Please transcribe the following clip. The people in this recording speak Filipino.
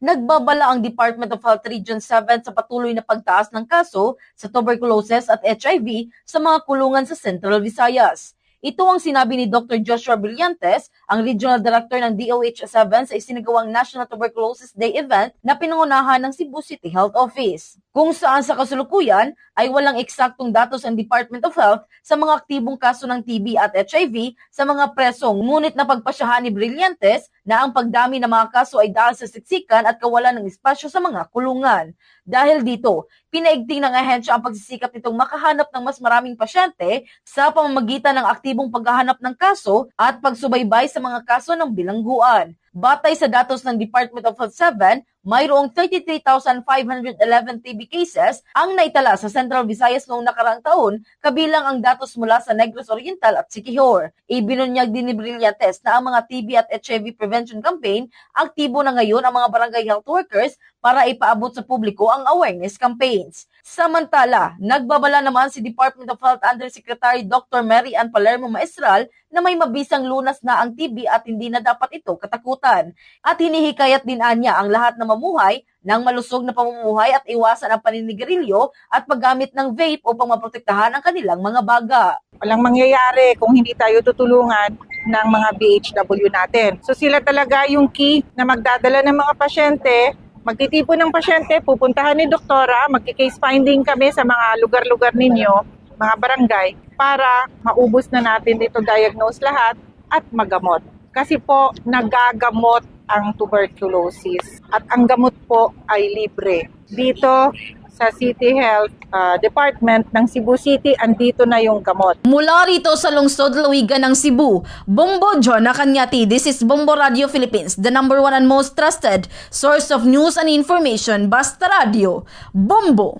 Nagbabala ang Department of Health Region 7 sa patuloy na pagtaas ng kaso sa tuberculosis at HIV sa mga kulungan sa Central Visayas. Ito ang sinabi ni Dr. Joshua Brillantes, ang Regional Director ng DOH-7 sa isinagawang National Tuberculosis Day event na pinangunahan ng Cebu City Health Office. Kung saan sa kasulukuyan ay walang eksaktong datos ang Department of Health sa mga aktibong kaso ng TB at HIV sa mga presong, ngunit napagpasyahan ni Brillantes na ang pagdami ng mga kaso ay dahil sa siksikan at kawalan ng espasyo sa mga kulungan. Dahil dito, pinaigting ng ahensya ang pagsisikap nitong makahanap ng mas maraming pasyente sa pamamagitan ng aktibong paghahanap ng kaso at pagsubaybay sa mga kaso ng bilangguan. Batay sa datos ng Department of Health 7, mayroong 33,511 TB cases ang naitala sa Central Visayas noong nakaraang taon, kabilang ang datos mula sa Negros Oriental at Siquijor. Ibinunyag din ni Brillantes na ang mga TB at HIV prevention campaign, aktibo na ngayon ang mga barangay health workers para ipaabot sa publiko ang awareness campaigns. Samantala, nagbabala naman si Department of Health Undersecretary Dr. Mary Ann Palermo Maestral na may mabisang lunas na ang TB at hindi na dapat ito katakutan. At hinihikayat din anya ang lahat na mamuhay ng malusog na pamumuhay at iwasan ang paninigarilyo at paggamit ng vape upang maprotektahan ang kanilang mga baga. Walang mangyayari kung hindi tayo tutulungan ng mga BHW natin. So sila talaga yung key na magdadala ng mga pasyente. Magtitipon ng pasyente, pupuntahan ni doktora, magki-case finding kami sa mga lugar-lugar ninyo, mga barangay, para maubos na natin dito, diagnose lahat at magamot. Kasi po, nagagamot ang tuberculosis at ang gamot po ay libre. Dito sa City Health Department ng Cebu City, andito na yung gamot. Mula rito sa lungsod Luigan ng Cebu, Bombo Jonah Cañati. This is Bombo Radio Philippines, the #1 and most trusted source of news and information. Basta Radio, Bombo!